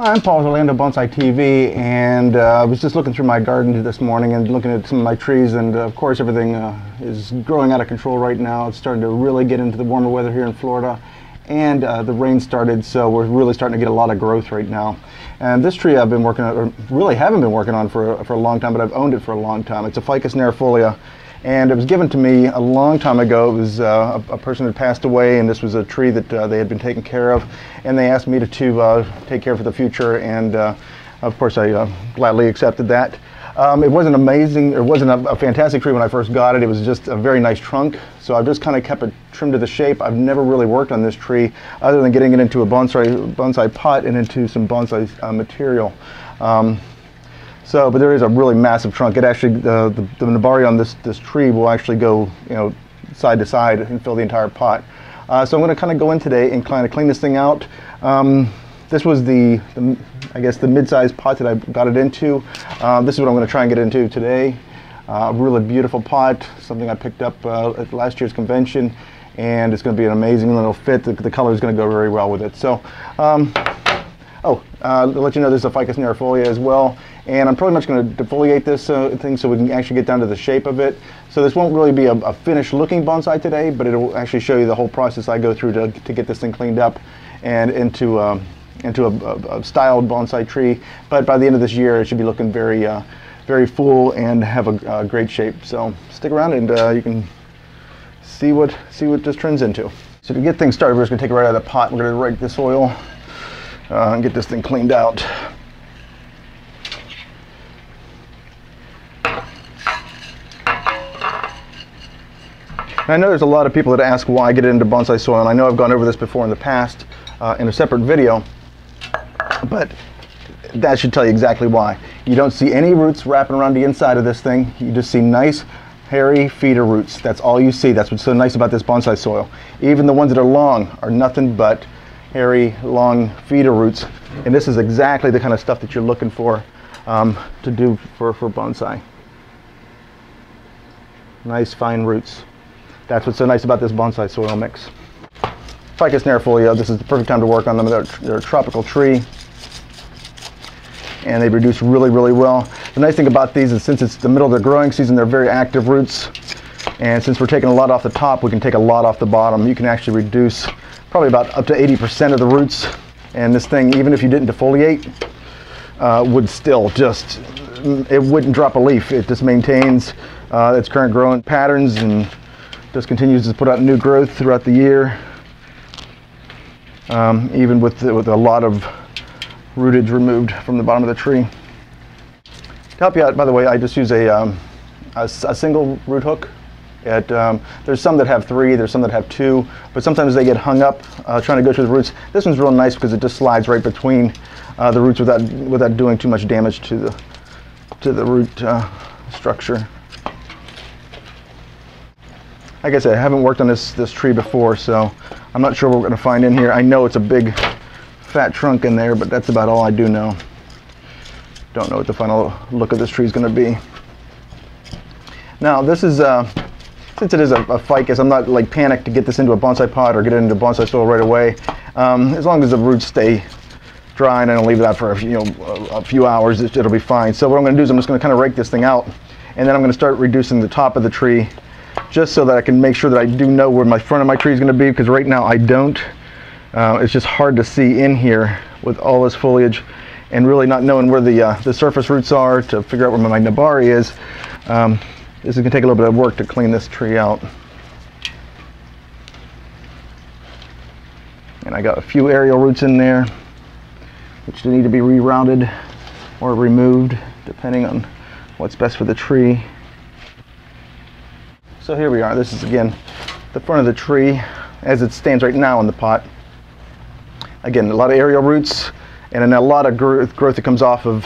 Hi, I'm Paul with OrlandoBonsaiTV, and I was just looking through my garden this morning and looking at some of my trees, and of course everything is growing out of control right now. It's starting to really get into the warmer weather here in Florida, and the rain started, so we're really starting to get a lot of growth right now. And this tree I've been working on, or really haven't been working on for a long time, but I've owned it for a long time. It's a ficus nerifolia, and it was given to me a long time ago. It was a person had passed away, and this was a tree that they had been taking care of, and they asked me to take care of it for the future, and of course I gladly accepted that. It wasn't amazing, it wasn't a fantastic tree when I first got it. It was just a very nice trunk, so I've just kind of kept it trimmed to the shape. I've never really worked on this tree other than getting it into a bonsai pot and into some bonsai material. But there is a really massive trunk. It actually, the nabari on this tree will actually go, side to side and fill the entire pot. So I'm going to kind of go in today and kind of clean this thing out. This was I guess the mid-sized pot that I got it into. This is what I'm going to try and get into today. A really beautiful pot, something I picked up at last year's convention, and it's going to be an amazing little fit. The color is going to go very well with it. So, to let you know, there's a ficus nerifolia as well, and I'm pretty much going to defoliate this thing so we can actually get down to the shape of it. So this won't really be a finished looking bonsai today, but it will actually show you the whole process I go through to get this thing cleaned up and into a styled bonsai tree. But by the end of this year, it should be looking very, very full and have a great shape. So stick around and you can see what this turns into. So to get things started, we're just going to take it right out of the pot. We're going to rake the soil and get this thing cleaned out. I know there's a lot of people that ask why I get into bonsai soil, and I know I've gone over this before in the past in a separate video, but that should tell you exactly why. You don't see any roots wrapping around the inside of this thing. You just see nice, hairy feeder roots. That's all you see. That's what's so nice about this bonsai soil. Even the ones that are long are nothing but hairy, long feeder roots, and this is exactly the kind of stuff that you're looking for to do for bonsai. Nice, fine roots. That's what's so nice about this bonsai soil mix. Ficus nerifolia, this is the perfect time to work on them. They're a tropical tree, and they reduce really, really well. The nice thing about these is since it's the middle of their growing season, they're very active roots, and since we're taking a lot off the top, we can take a lot off the bottom. You can actually reduce probably about up to 80% of the roots, and this thing, even if you didn't defoliate, would still just, it wouldn't drop a leaf. It just maintains its current growing patterns and just continues to put out new growth throughout the year, even with a lot of rootage removed from the bottom of the tree. To help you out, by the way, I just use a single root hook. There's some that have 3, there's some that have 2, but sometimes they get hung up trying to go through the roots. This one's real nice because it just slides right between the roots without doing too much damage to the root structure. Like I said, I haven't worked on this tree before, so I'm not sure what we're going to find in here. I know it's a big, fat trunk in there, but that's about all I do know. Don't know what the final look of this tree is going to be. Now, this is, since it is a ficus, I'm not like panicked to get this into a bonsai pot or get it into bonsai soil right away. As long as the roots stay dry and I don't leave it out for a few hours, it'll be fine. So what I'm going to do is I'm just going to kind of rake this thing out, and then I'm going to start reducing the top of the tree, just so that I can make sure that I do know where my front of my tree is going to be, because right now I don't. It's just hard to see in here with all this foliage, and really not knowing where the surface roots are to figure out where my nabari is. This is going to take a little bit of work to clean this tree out. And I got a few aerial roots in there, which need to be rerouted or removed, depending on what's best for the tree. So here we are. This is again the front of the tree as it stands right now in the pot. Again, a lot of aerial roots, and then a lot of growth that comes off of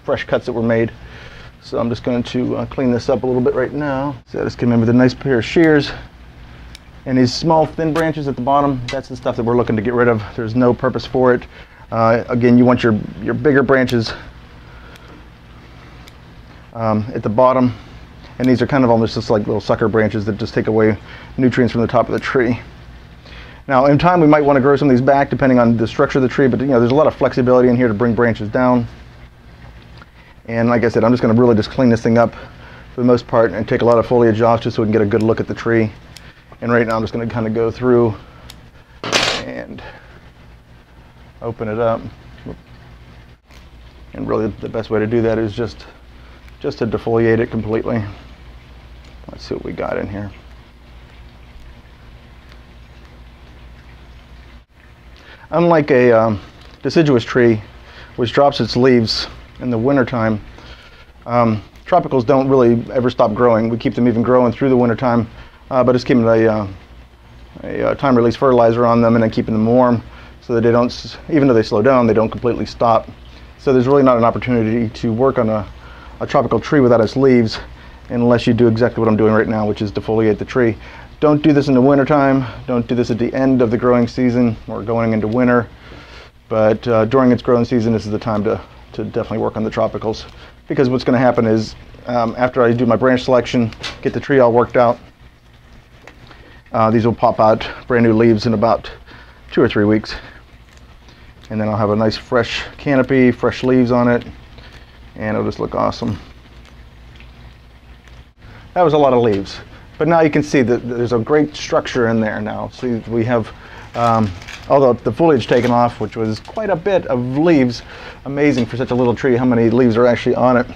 fresh cuts that were made. So I'm just going to clean this up a little bit right now. So I just came in with a nice pair of shears, and these small thin branches at the bottom, that's the stuff that we're looking to get rid of. There's no purpose for it. Again, you want your bigger branches at the bottom. And these are kind of almost just like little sucker branches that just take away nutrients from the top of the tree. Now in time we might want to grow some of these back depending on the structure of the tree, but you know, there's a lot of flexibility in here to bring branches down. And like I said, I'm just going to really just clean this thing up for the most part and take a lot of foliage off just so we can get a good look at the tree. And right now I'm just going to kind of go through and open it up. And really the best way to do that is just to defoliate it completely. Let's see what we got in here. Unlike a deciduous tree, which drops its leaves in the wintertime, tropicals don't really ever stop growing. We keep them even growing through the wintertime, but it's keeping a time-release fertilizer on them and then keeping them warm so that they don't, even though they slow down, they don't completely stop. So there's really not an opportunity to work on a tropical tree without its leaves unless you do exactly what I'm doing right now, which is defoliate the tree. Don't do this in the wintertime. Don't do this at the end of the growing season or going into winter. But during its growing season, this is the time to definitely work on the tropicals. Because what's going to happen is after I do my branch selection, get the tree all worked out, these will pop out brand new leaves in about 2 or 3 weeks. And then I'll have a nice fresh canopy, fresh leaves on it, and it'll just look awesome. That was a lot of leaves. But now you can see that there's a great structure in there now. See, we have, although the foliage taken off, which was quite a bit of leaves, amazing for such a little tree how many leaves are actually on it.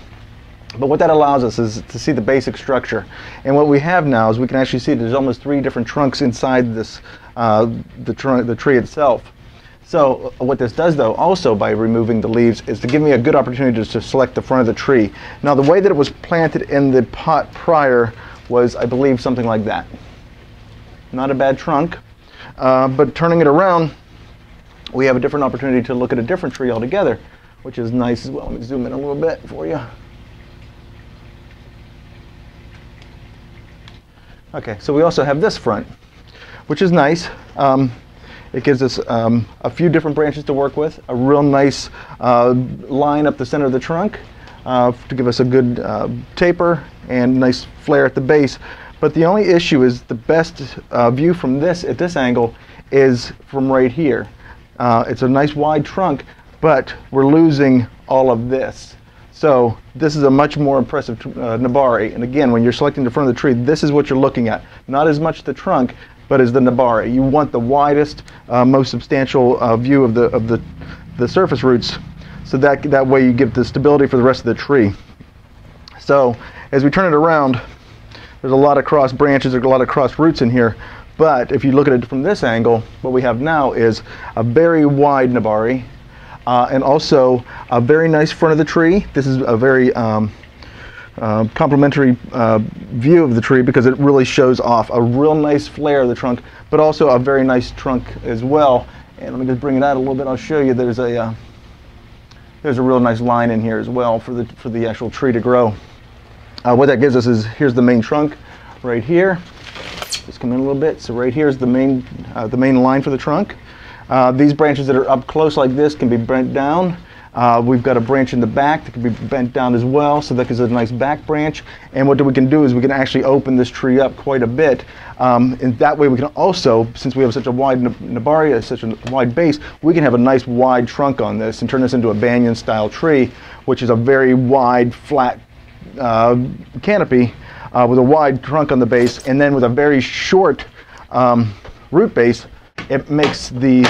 But what that allows us is to see the basic structure. And what we have now is we can actually see there's almost 3 different trunks inside this, the tree itself. So what this does though, also by removing the leaves, is to give me a good opportunity to select the front of the tree. Now the way that it was planted in the pot prior was, I believe, something like that. Not a bad trunk, but turning it around, we have a different opportunity to look at a different tree altogether, which is nice as well. Let me zoom in a little bit for you. Okay, so we also have this front, which is nice. It gives us a few different branches to work with, a real nice line up the center of the trunk to give us a good taper and nice flare at the base. But the only issue is the best view from this, at this angle, is from right here. It's a nice wide trunk, but we're losing all of this. So this is a much more impressive nabari. And again, when you're selecting the front of the tree, this is what you're looking at. Not as much the trunk, but as the nabari. You want the widest, most substantial view of the surface roots, so that way you give the stability for the rest of the tree. So as we turn it around, there's a lot of cross branches, there's a lot of cross roots in here, but if you look at it from this angle, what we have now is a very wide nabari, and also a very nice front of the tree. This is a very complementary view of the tree because it really shows off a real nice flare of the trunk, but also a very nice trunk as well. And let me just bring it out a little bit. I'll show you there's a real nice line in here as well for the actual tree to grow. What that gives us is, here's the main trunk right here. Just come in a little bit. So right here is the main line for the trunk. These branches that are up close like this can be bent down. We've got a branch in the back that can be bent down as well, so that gives us a nice back branch. And what we can do is we can actually open this tree up quite a bit. And that way we can also, since we have such a wide nabari, such a wide base, we can have a nice wide trunk on this and turn this into a banyan style tree, which is a very wide, flat canopy with a wide trunk on the base, and then with a very short root base. It makes the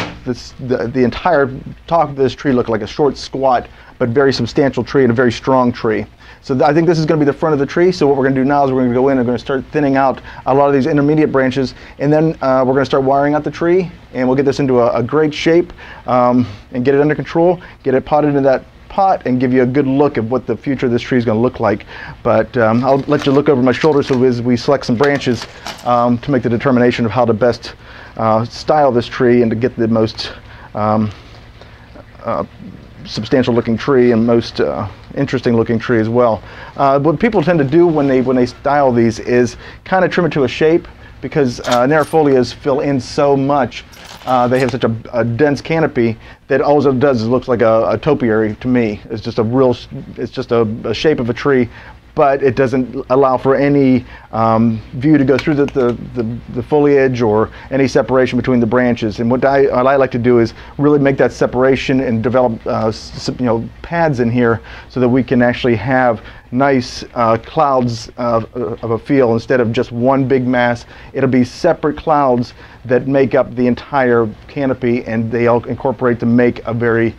entire top of this tree look like a short, squat, but very substantial tree and a very strong tree. So I think this is going to be the front of the tree. So what we're going to do now is we're going to go in and we're going to start thinning out a lot of these intermediate branches, and then we're going to start wiring out the tree, and we'll get this into a great shape and get it under control, get it potted in that pot, and give you a good look at what the future of this tree is going to look like. But I'll let you look over my shoulder so as we select some branches to make the determination of how to best style this tree and to get the most substantial looking tree and most interesting looking tree as well. What people tend to do when they style these is kind of trim it to a shape, because nerifolias fill in so much. They have such a dense canopy that all it does is looks like a topiary to me. It's just a shape of a tree, but it doesn't allow for any view to go through the foliage or any separation between the branches. And what I like to do is really make that separation and develop pads in here so that we can actually have nice clouds of a feel. Instead of just one big mass, it'll be separate clouds that make up the entire canopy, and they all incorporate to make a very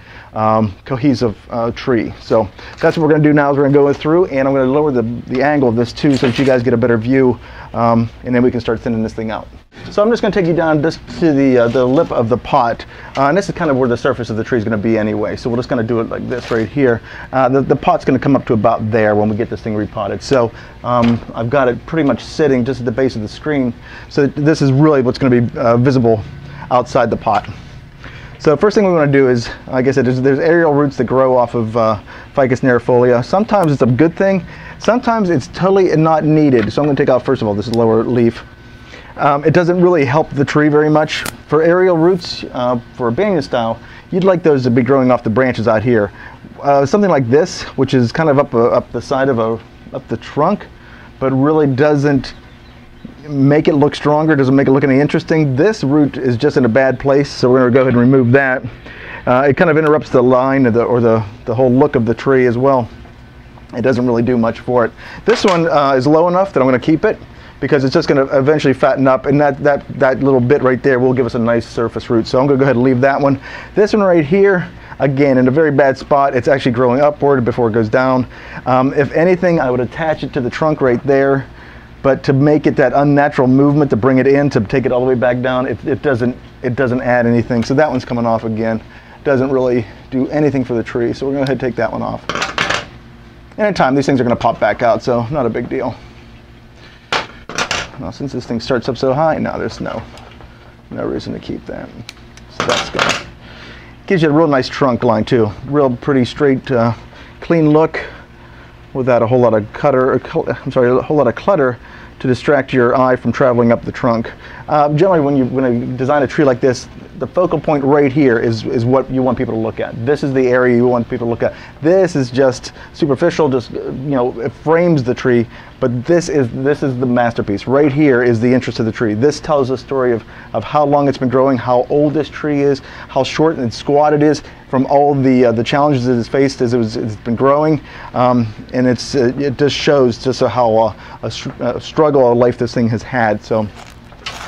cohesive tree. So that's what we're going to do now. Is we're going to go through, and I'm going to lower the angle of this too, so that you guys get a better view, and then we can start thinning this thing out. So I'm just going to take you down just to the lip of the pot, and this is kind of where the surface of the tree is going to be anyway. So we're just going to do it like this right here. The pot's going to come up to about there when we get this thing repotted. So I've got it pretty much sitting just at the base of the screen. So this is really what's going to be visible outside the pot. So first thing we want to do is, like I said, there's aerial roots that grow off of Ficus nerifolia. Sometimes it's a good thing. Sometimes it's totally not needed. So I'm going to take out, first of all, this lower leaf. It doesn't really help the tree very much. For aerial roots, for a banyan style, you'd like those to be growing off the branches out here. Something like this, which is kind of up the side of up the trunk, but really doesn't make it look stronger, doesn't make it look any interesting. This root is just in a bad place, so we're going to go ahead and remove that. It kind of interrupts the line or the whole look of the tree as well. It doesn't really do much for it. This one is low enough that I'm going to keep it, because it's just going to eventually fatten up, and that little bit right there will give us a nice surface root. So I'm going to go ahead and leave that one. This one right here, again, in a very bad spot. It's actually growing upward before it goes down. If anything, I would attach it to the trunk right there, but to make it that unnatural movement, to bring it in, to take it all the way back down, it doesn't add anything. So that one's coming off again. Doesn't really do anything for the tree. So we're going to go ahead and take that one off. And in time, these things are going to pop back out, so not a big deal. Now, since this thing starts up so high, now there's no reason to keep that. So that's good. Gives you a real nice trunk line too. Real pretty straight, clean look, without a whole lot of a whole lot of clutter to distract your eye from traveling up the trunk. Generally, when you design a tree like this, the focal point right here is what you want people to look at. This is the area you want people to look at. This is just superficial, just it frames the tree, but this is the masterpiece. Right here is the interest of the tree. This tells the story of how long it's been growing, how old this tree is, how short and squat it is from all the challenges it has faced as it's been growing, and it just shows just how a struggle of life this thing has had. So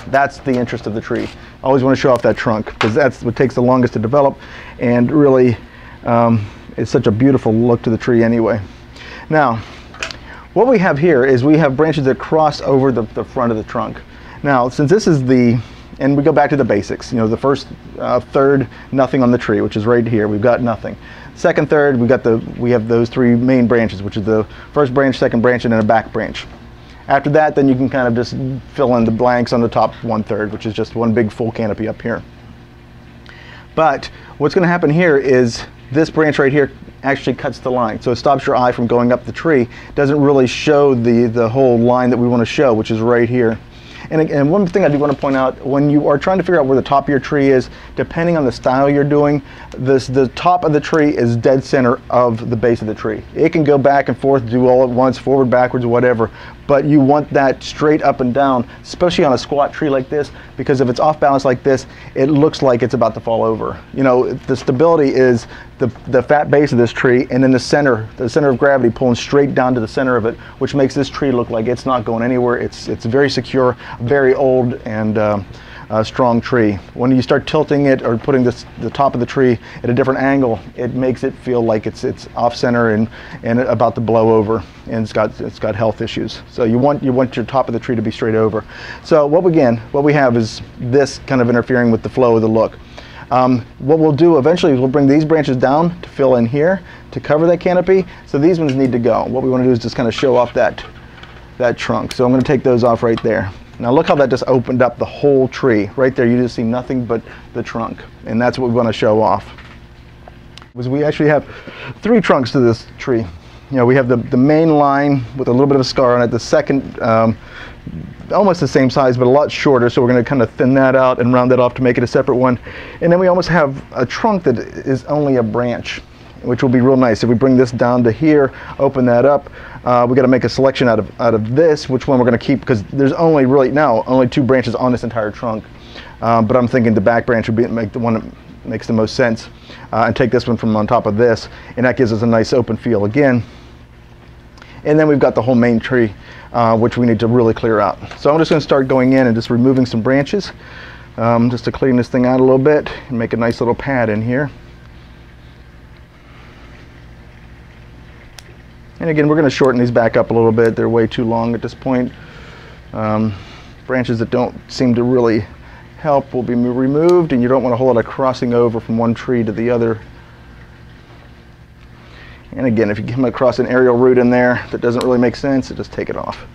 that's the interest of the tree. I always want to show off that trunk, because that's what takes the longest to develop, and really it's such a beautiful look to the tree anyway. Now, what we have here is we have branches that cross over the front of the trunk. Now, since this is and we go back to the basics, the first third, nothing on the tree, which is right here. We've got nothing. Second third, we have those three main branches, which is the first branch, second branch, and then a back branch. After that, then you can kind of just fill in the blanks on the top 1/3, which is just one big full canopy up here. But what's going to happen here is this branch right here actually cuts the line, so it stops your eye from going up the tree. It doesn't really show the whole line that we want to show, which is right here. And one thing I do want to point out, when you are trying to figure out where the top of your tree is, depending on the style you're doing, the top of the tree is dead center of the base of the tree. It can go back and forth, do all at once, forward, backwards, whatever, but you want that straight up and down, especially on a squat tree like this, because if it's off balance like this, it looks like it's about to fall over. The stability is the fat base of this tree, and then the center of gravity pulling straight down to the center of it, which makes this tree look like it's not going anywhere. It's very secure, very old, and strong tree. When you start tilting it or putting the top of the tree at a different angle, it makes it feel like it's off center and about to blow over, and it's got health issues. So you want your top of the tree to be straight over. So what we have is this kind of interfering with the flow of the look. What we'll do eventually is we'll bring these branches down to fill in here to cover that canopy. So these ones need to go. What we want to do is just kind of show off that trunk. So I'm going to take those off right there. Now look how that just opened up the whole tree. Right there, you just see nothing but the trunk, and that's what we want to show off. We actually have 3 trunks to this tree. We have the main line with a little bit of a scar on it. The second, almost the same size, but a lot shorter, so we're going to kind of thin that out and round that off to make it a separate one. And then we almost have a trunk that is only a branch. which will be real nice. If we bring this down to here, open that up, we got to make a selection out of this, which one we're going to keep, because there's only really now only 2 branches on this entire trunk. But I'm thinking the back branch would be the one that makes the most sense, and take this one from on top of this, and that gives us a nice open feel again. And then we've got the whole main tree, which we need to really clear out. So I'm just going to start going in and just removing some branches, just to clean this thing out a little bit and make a nice little pad in here. And again, we're going to shorten these back up a little bit. They're way too long at this point. Branches that don't seem to really help will be removed, and you don't want a whole lot of crossing over from one tree to the other. And again, if you come across an aerial root in there that doesn't really make sense, just take it off.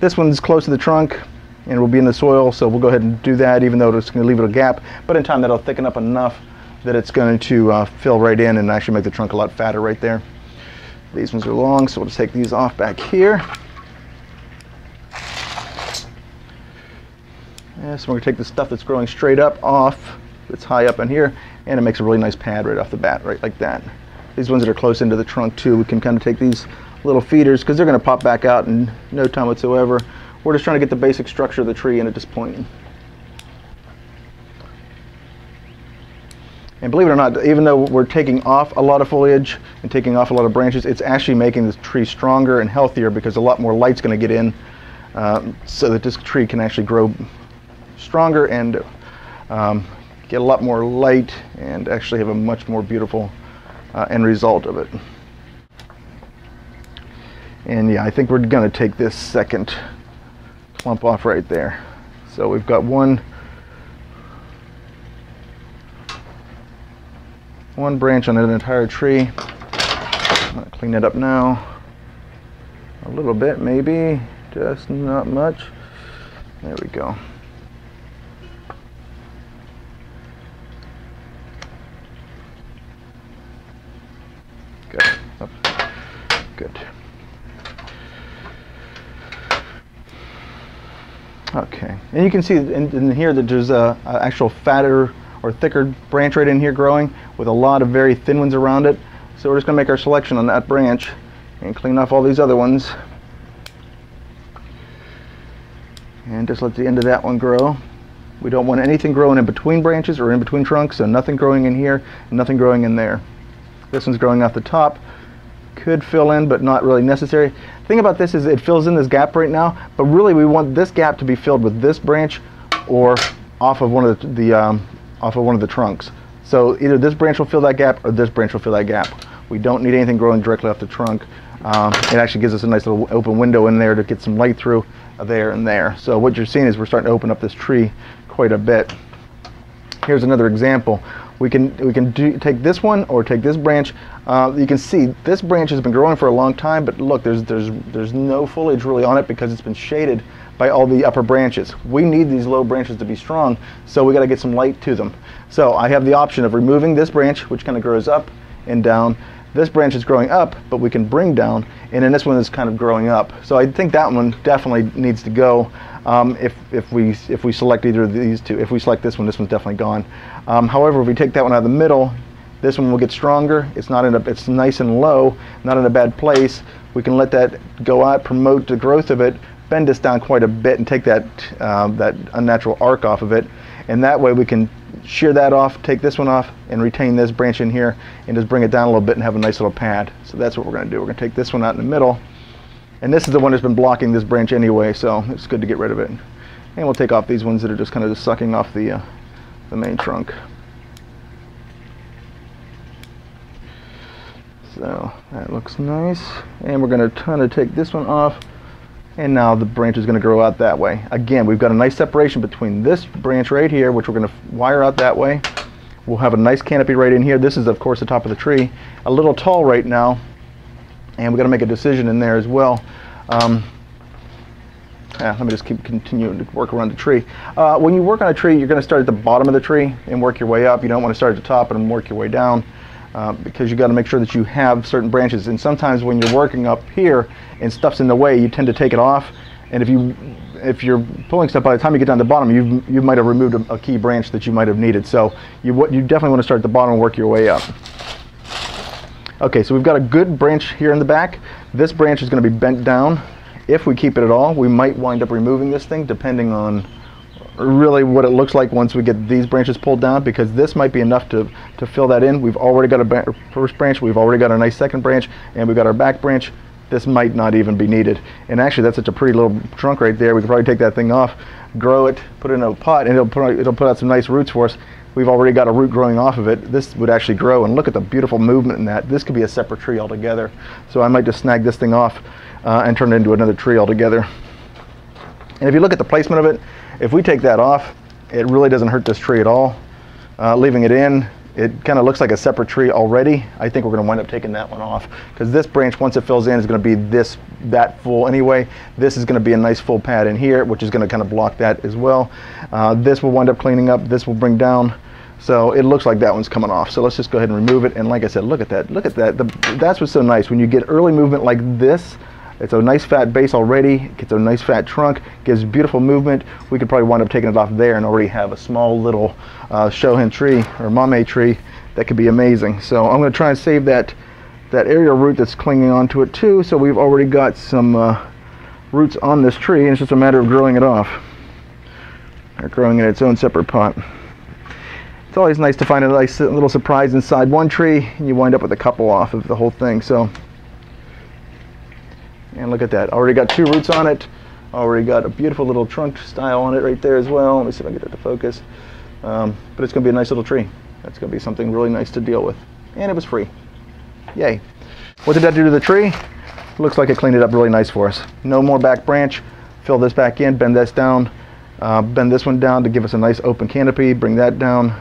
This one's close to the trunk and will be in the soil, so we'll go ahead and do that, even though it's going to leave it a gap. But in time, that'll thicken up enough that it's going to fill right in and actually make the trunk a lot fatter right there. These ones are long, so we'll just take these off back here. Yeah, so we're going to take the stuff that's growing straight up off, that's high up in here, and it makes a really nice pad right off the bat, right like that. These ones that are close into the trunk too, we can kind of take these little feeders, because they're going to pop back out in no time whatsoever. We're just trying to get the basic structure of the tree in at this point. And believe it or not, even though we're taking off a lot of foliage and taking off a lot of branches, it's actually making this tree stronger and healthier, because a lot more light's going to get in, so that this tree can actually grow stronger and get a lot more light and actually have a much more beautiful end result of it. And yeah, I think we're going to take this second clump off right there. So we've got one branch on an entire tree. I'm going to clean it up now a little bit, maybe, just not much. There we go. Good. Oh, good. Okay, and you can see in here that there's a actual fatter or thicker branch right in here growing with a lot of very thin ones around it. So we're just going to make our selection on that branch and clean off all these other ones. And just let the end of that one grow. We don't want anything growing in between branches or in between trunks, so nothing growing in here, nothing growing in there. This one's growing off the top. Could fill in, but not really necessary. The thing about this is it fills in this gap right now, but really we want this gap to be filled with this branch or off of one of the trunks. So either this branch will fill that gap or this branch will fill that gap. We don't need anything growing directly off the trunk. It actually gives us a nice little open window in there to get some light through there and there. So what you're seeing is we're starting to open up this tree quite a bit. Here's another example. We can take this one or take this branch. You can see this branch has been growing for a long time, but look, there's no foliage really on it because it's been shaded by all the upper branches. We need these low branches to be strong, so we got to get some light to them. So I have the option of removing this branch, which kind of grows up and down. This branch is growing up, but we can bring down, and then this one is kind of growing up. So I think that one definitely needs to go. If we select either of these two. If we select this one's definitely gone. However, if we take that one out of the middle, this one will get stronger. It's nice and low, not in a bad place. We can let that go out, promote the growth of it, bend this down quite a bit, and take that that unnatural arc off of it. And that way we can shear that off, take this one off, and retain this branch in here, and just bring it down a little bit and have a nice little pad. So that's what we're going to do. We're going to take this one out in the middle. And this is the one that's been blocking this branch anyway, so it's good to get rid of it. And we'll take off these ones that are just kind of sucking off the main trunk. So that looks nice. And we're going to kind of take this one off, and now the branch is going to grow out that way. Again, we've got a nice separation between this branch right here, which we're going to wire out that way. We'll have a nice canopy right in here. This is, of course, the top of the tree. A little tall right now, and we've got to make a decision in there as well. Let me just continue to work around the tree. When you work on a tree, you're going to start at the bottom of the tree and work your way up. You don't want to start at the top and work your way down, because you got to make sure that you have certain branches. And sometimes when you're working up here and stuff's in the way, you tend to take it off. And if you're pulling stuff, by the time you get down to the bottom, you might have removed a key branch that you might have needed. So you definitely want to start at the bottom and work your way up. Okay, so we've got a good branch here in the back. This branch is going to be bent down. If we keep it at all, we might wind up removing this thing depending on really what it looks like once we get these branches pulled down, because this might be enough to fill that in. We've already got a first branch, we've already got a nice second branch, and we've got our back branch. This might not even be needed. And actually, that's such a pretty little trunk right there. We could probably take that thing off, grow it, put it in a pot, and it'll put out some nice roots for us. We've already got a root growing off of it. This would actually grow, and look at the beautiful movement in that. This could be a separate tree altogether. So I might just snag this thing off and turn it into another tree altogether. And if you look at the placement of it, if we take that off, it really doesn't hurt this tree at all. Leaving it in, it kind of looks like a separate tree already. I think we're going to wind up taking that one off, because this branch, once it fills in, is going to be that full anyway. This is going to be a nice full pad in here, which is going to kind of block that as well. This will wind up cleaning up. This will bring down. So it looks like that one's coming off. So let's just go ahead and remove it. And like I said, look at that. Look at that. That's what's so nice. When you get early movement like this, it's a nice fat base already, gets a nice fat trunk, gives beautiful movement. We could probably wind up taking it off there and already have a small little shohin tree or mame tree that could be amazing. So I'm going to try and save that aerial root that's clinging onto it too. So we've already got some roots on this tree, and it's just a matter of growing it off, or growing in its own separate pot. It's always nice to find a nice little surprise inside one tree, and you wind up with a couple off of the whole thing. So. And look at that, already got 2 roots on it, already got a beautiful little trunk style on it right there as well. Let me see if I can get that to focus. But it's going to be a nice little tree. That's going to be something really nice to deal with. And it was free. Yay. What did that do to the tree? Looks like it cleaned it up really nice for us. No more back branch. Fill this back in, bend this down, bend this one down to give us a nice open canopy, bring that down.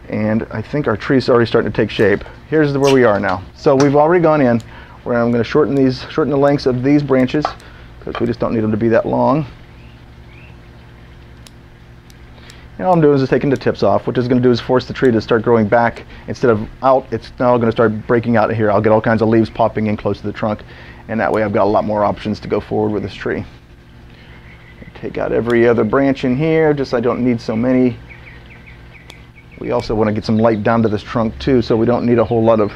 And I think our tree's already starting to take shape. Here's where we are now. So we've already gone in. Where I'm going to shorten the lengths of these branches, because we just don't need them to be that long. And all I'm doing is just taking the tips off. What it's going to do is force the tree to start growing back instead of out. It's now going to start breaking out of here. I'll get all kinds of leaves popping in close to the trunk, and that way I've got a lot more options to go forward with this tree. Take out every other branch in here, just so I don't need so many. We also want to get some light down to this trunk too, so we don't need a whole lot of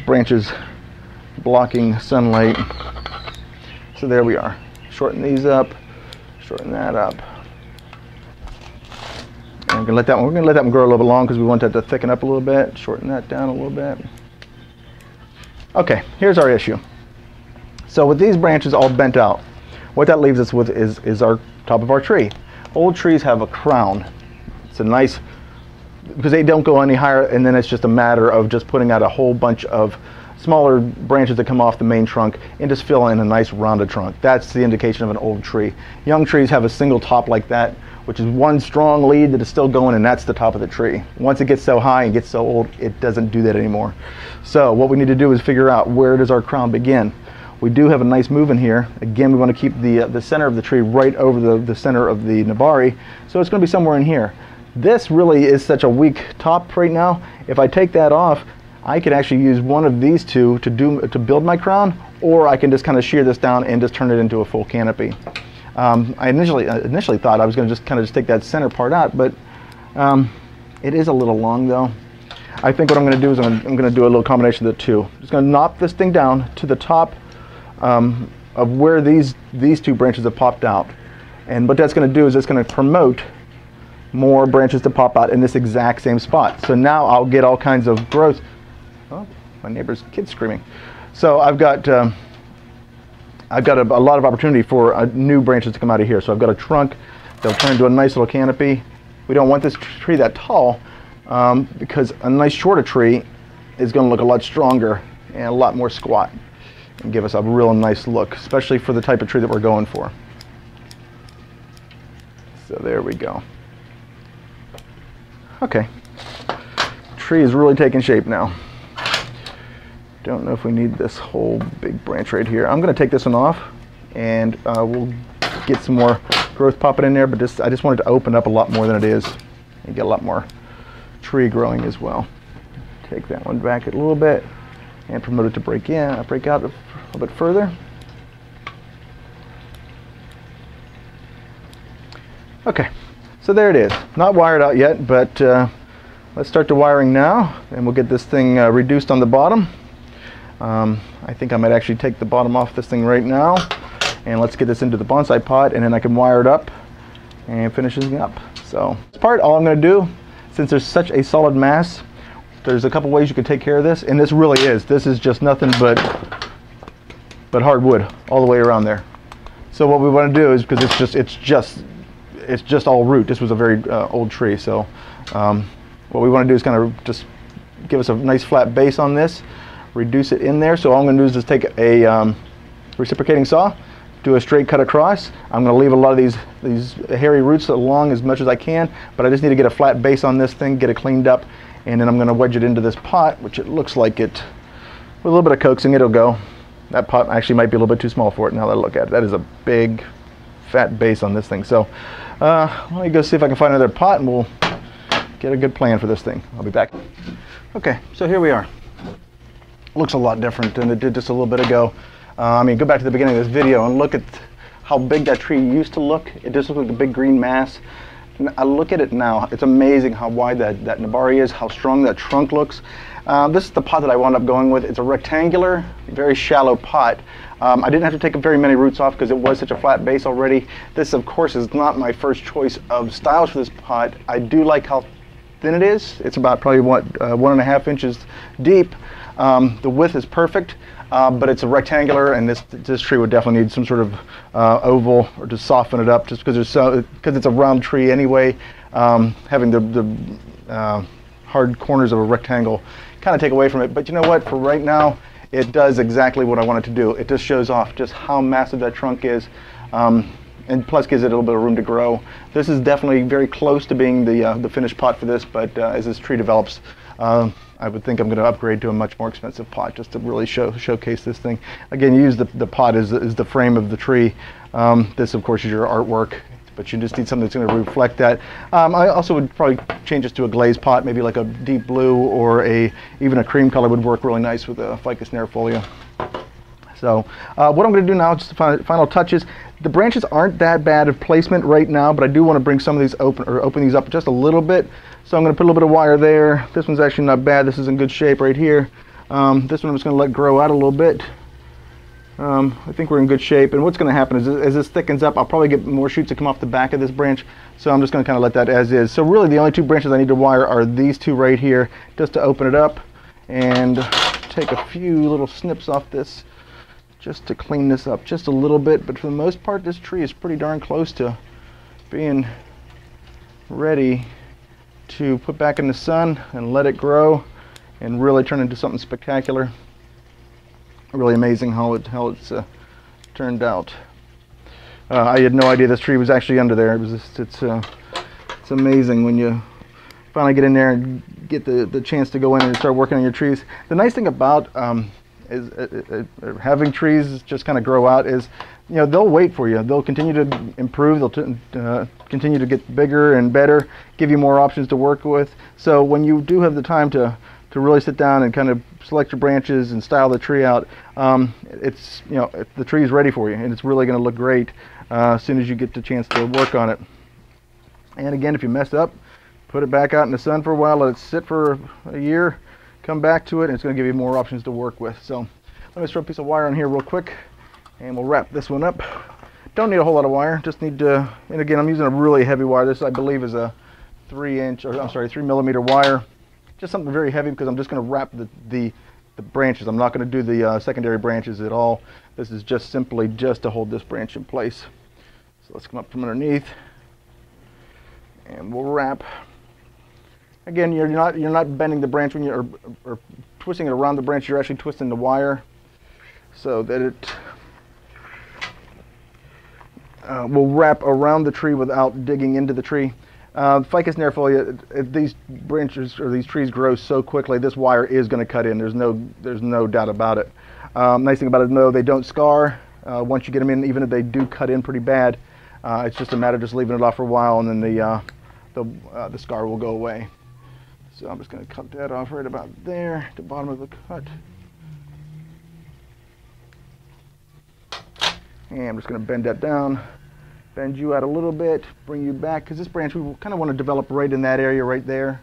branches blocking sunlight. So there we are. Shorten these up, shorten that up. And we're gonna let that one grow a little bit long, because we want that to thicken up a little bit. Shorten that down a little bit. Okay, here's our issue. So with these branches all bent out, what that leaves us with is our top of our tree. Old trees have a crown. It's a nice, because they don't go any higher, and then it's just a matter of just putting out a whole bunch of smaller branches that come off the main trunk and just fill in a nice rounded trunk. That's the indication of an old tree. Young trees have a single top like that, which is one strong lead that is still going, and that's the top of the tree. Once it gets so high and gets so old, it doesn't do that anymore. So what we need to do is figure out, where does our crown begin? We do have a nice move in here. Again, we want to keep the center of the tree right over the center of the nabari, so it's going to be somewhere in here. This really is such a weak top right now. If I take that off, I could actually use one of these two to build my crown, or I can just kind of shear this down and just turn it into a full canopy. I initially thought I was going to just take that center part out, but it is a little long though. I think what I'm going to do is I'm going to do a little combination of the two. I'm just going to knock this thing down to the top of where these 2 branches have popped out, and what that's going to do is it's going to promote more branches to pop out in this exact same spot. So now I'll get all kinds of growth. Oh, my neighbor's kid's screaming. So I've got a lot of opportunity for new branches to come out of here. So I've got a trunk that'll turn into a nice little canopy. We don't want this tree that tall, because a nice shorter tree is going to look a lot stronger and a lot more squat and give us a real nice look, especially for the type of tree that we're going for. So there we go. Okay, tree is really taking shape now. Don't know if we need this whole big branch right here. I'm going to take this one off, and we'll get some more growth popping in there, but I just wanted to open up a lot more than it is and get a lot more tree growing as well. Take that one back a little bit and promote it to break out a little bit further. Okay, so there it is. Not wired out yet, but let's start the wiring now, and we'll get this thing reduced on the bottom. I think I might actually take the bottom off this thing right now, and let's get this into the bonsai pot, and then I can wire it up and finish it up. So this part, all I'm going to do, since there's such a solid mass, there's a couple ways you can take care of this, and this really is. This is just nothing but hardwood all the way around there. So what we want to do is, because it's just all root. This was a very old tree, so what we want to do is kind of just give us a nice flat base on this, reduce it in there. So all I'm going to do is just take a reciprocating saw, do a straight cut across. I'm going to leave a lot of these hairy roots along as much as I can, but I just need to get a flat base on this thing, get it cleaned up, and then I'm going to wedge it into this pot, which it looks like it, with a little bit of coaxing, it'll go. That pot actually might be a little bit too small for it now that I look at it. That is a big, fat base on this thing. So let me go see if I can find another pot, and we'll get a good plan for this thing. I'll be back. Okay, so here we are. Looks a lot different than it did just a little bit ago. I mean, go back to the beginning of this video and look at how big that tree used to look. It just looked like a big green mass. And I look at it now. It's amazing how wide that nabari is, how strong that trunk looks. This is the pot that I wound up going with. It's a rectangular, very shallow pot. I didn't have to take very many roots off because it was such a flat base already. This, of course, is not my first choice of styles for this pot. I do like how thin it is. It's about probably, what, 1.5 inches deep. The width is perfect. But it's a rectangular, and this tree would definitely need some sort of oval or to soften it up, just because it's a round tree anyway. Having the hard corners of a rectangle kind of take away from it. But you know what? For right now, it does exactly what I want it to do. It just shows off just how massive that trunk is, and plus gives it a little bit of room to grow. This is definitely very close to being the finished pot for this, but as this tree develops, I would think I'm going to upgrade to a much more expensive pot just to really showcase this thing. Again, you use the pot as the frame of the tree. This, of course, is your artwork, but you just need something that's going to reflect that. I also would probably change this to a glazed pot, maybe like a deep blue, or even a cream color would work really nice with a ficus nerifolia. So what I'm going to do now, just the final touches. The branches aren't that bad of placement right now, but I do want to bring some of these open these up just a little bit. So I'm going to put a little bit of wire there. This one's actually not bad. This is in good shape right here. This one I'm just going to let grow out a little bit. I think we're in good shape. And what's going to happen is, as this thickens up, I'll probably get more shoots that come off the back of this branch. So I'm just going to kind of let that as is. So really the only two branches I need to wire are these two right here, just to open it up and take a few little snips off this, just to clean this up just a little bit. But for the most part, this tree is pretty darn close to being ready to put back in the sun and let it grow and really turn into something spectacular. Really amazing how it's turned out. I had no idea this tree was actually under there. It's amazing when you finally get in there and get the chance to go in and start working on your trees. The nice thing about having trees just kind of grow out is, you know, they'll wait for you. They'll continue to improve. They'll continue to get bigger and better, give you more options to work with. So when you do have the time to really sit down and kind of select your branches and style the tree out, it's, you know, the tree is ready for you, and it's really going to look great as soon as you get the chance to work on it. And again, if you mess up, put it back out in the sun for a while, let it sit for a year, come back to it, and it's going to give you more options to work with. So let me throw a piece of wire on here real quick, and we'll wrap this one up. Don't need a whole lot of wire, just need to, and again, I'm using a really heavy wire. This, I believe, is a 3 millimeter wire. Just something very heavy, because I'm just going to wrap the branches. I'm not going to do the secondary branches at all. This is just simply just to hold this branch in place. So let's come up from underneath, and we'll wrap. Again, you're not bending the branch when you're or twisting it around the branch. You're actually twisting the wire so that it will wrap around the tree without digging into the tree. Ficus nerifolia, these branches or these trees grow so quickly, this wire is going to cut in. There's no doubt about it. Nice thing about it, no, they don't scar once you get them in. Even if they do cut in pretty bad, it's just a matter of just leaving it off for a while, and then the scar will go away. So I'm just going to cut that off right about there, at the bottom of the cut. And I'm just going to bend that down, bend you out a little bit, bring you back, because this branch we kind of want to develop right in that area right there.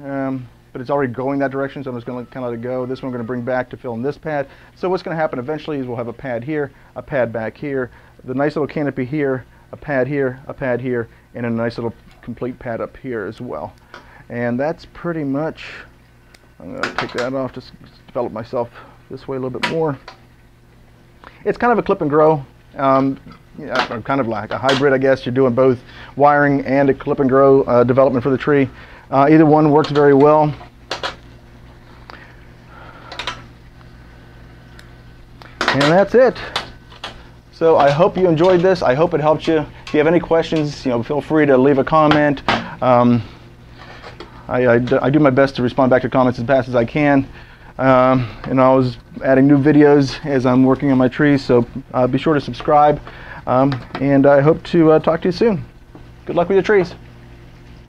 but it's already going that direction, so I'm just going to kind of let it go. This one I'm going to bring back to fill in this pad. So what's going to happen eventually is we'll have a pad here, a pad back here, the nice little canopy here, a pad here, and a nice little complete pad up here as well. And that's pretty much, I'm going to take that off, just develop myself this way a little bit more. It's kind of a clip and grow, yeah, kind of like a hybrid, I guess. You're doing both wiring and a clip and grow development for the tree. Either one works very well. And that's it. So I hope you enjoyed this. I hope it helped you. If you have any questions, feel free to leave a comment. I do my best to respond back to comments as fast as I can. And I was adding new videos as I'm working on my trees, so be sure to subscribe. And I hope to talk to you soon. Good luck with your trees.